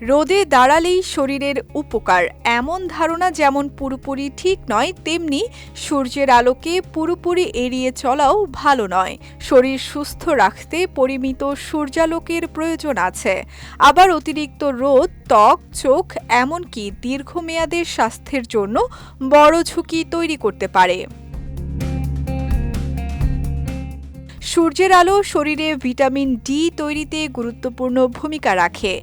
রোদে দাঁড়ালেই শরীরের উপকার, এমন ধারণা যেমন পুরোপুরি ঠিক নয়, তেমনি সূর্যের আলোকে পুরোপুরি এড়িয়ে চলাও ভালো নয়। শরীর সুস্থ রাখতে পরিমিত সূর্যালোকের প্রয়োজন আছে। আবার অতিরিক্ত রোদ ত্বক, চোখ, এমনকি দীর্ঘমেয়াদের স্বাস্থ্যের জন্য বড় ঝুঁকি তৈরি করতে পারে। সূর্যের আলো শরীরে ভিটামিন ডি তৈরিতে গুরুত্বপূর্ণ ভূমিকা রাখে।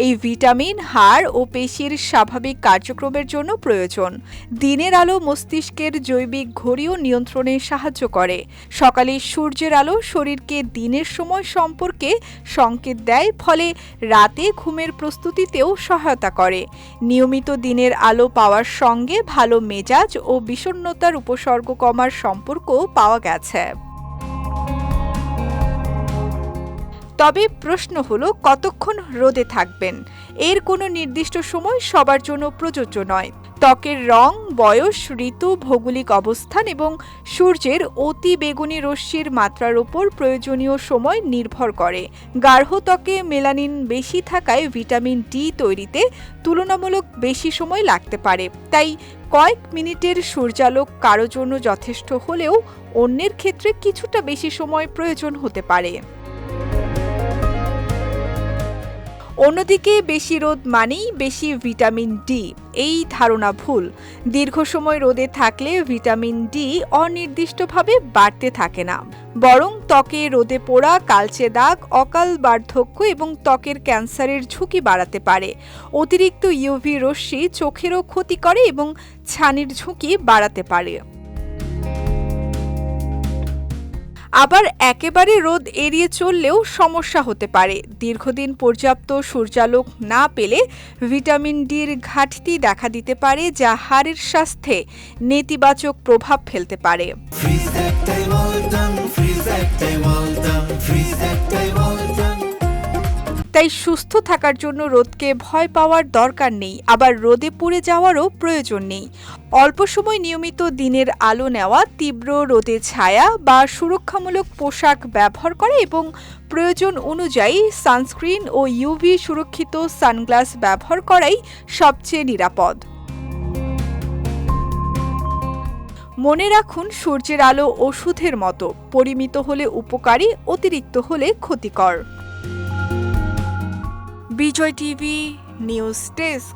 এই ভিটামিন হাড় ও পেশির স্বাভাবিক কার্যক্রমের জন্য প্রয়োজন। দিনের আলো মস্তিষ্কের জৈবিক ঘড়িও নিয়ন্ত্রণে সাহায্য করে। সকালে সূর্যের আলো শরীরকে দিনের সময় সম্পর্কে সংকেত দেয়, ফলে রাতে ঘুমের প্রস্তুতিতেও সহায়তা করে। নিয়মিত দিনের আলো পাওয়ার সঙ্গে ভালো মেজাজ ও বিষণ্ণতার উপসর্গ কমার সম্পর্কও পাওয়া গেছে। তবে প্রশ্ন হলো, কতক্ষণ রোদে থাকবেন? এর কোনো নির্দিষ্ট সময় সবার জন্য প্রযোজ্য নয়। ত্বকের রং, বয়স, ঋতু, ভৌগোলিক অবস্থান এবং সূর্যের অতি বেগুনি রশ্মির মাত্রার উপর প্রয়োজনীয় সময় নির্ভর করে। গাঢ় ত্বকে মেলানিন বেশি থাকায় ভিটামিন ডি তৈরিতে তুলনামূলক বেশি সময় লাগতে পারে। তাই কয়েক মিনিটের সূর্যালোক কারো জন্য যথেষ্ট হলেও অন্যের ক্ষেত্রে কিছুটা বেশি সময় প্রয়োজন হতে পারে। অন্যদিকে বেশি রোদ মানেই বেশি ভিটামিন ডি, এই ধারণা ভুল। দীর্ঘ সময় রোদে থাকলে ভিটামিন ডি অনির্দিষ্টভাবে বাড়তে থাকে না, বরং ত্বকে রোদে পোড়া, কালচে দাগ, অকাল বার্ধক্য এবং ত্বকের ক্যান্সারের ঝুঁকি বাড়াতে পারে। অতিরিক্ত ইউভি রশ্মি চোখেরও ক্ষতি করে এবং ছানির ঝুঁকি বাড়াতে পারে। আবার একেবারে রোদ এড়িয়ে চললেও সমস্যা হতে পারে। দীর্ঘদিন পর্যাপ্ত সূর্যালোক না পেলে ভিটামিন ডির ঘাটতি দেখা দিতে পারে, যা হাড়ের স্বাস্থ্যে নেতিবাচক প্রভাব ফেলতে পারে। তাই সুস্থ থাকার জন্য রোদকে ভয় পাওয়ার দরকার নেই, আবার রোদে পুড়ে যাওয়ারও প্রয়োজন নেই। অল্প সময় নিয়মিত দিনের আলো নেওয়া, তীব্র রোদে ছায়া বা সুরক্ষামূলক পোশাক ব্যবহার করা এবং প্রয়োজন অনুযায়ী সানস্ক্রিন ও ইউভি সুরক্ষিত সানগ্লাস ব্যবহার করাই সবচেয়ে নিরাপদ। মনে রাখুন, সূর্যের আলো ওষুধের মতো, পরিমিত হলে উপকারী, অতিরিক্ত হলে ক্ষতিকর। বিজয় টিভি নিউজ ডেস্ক।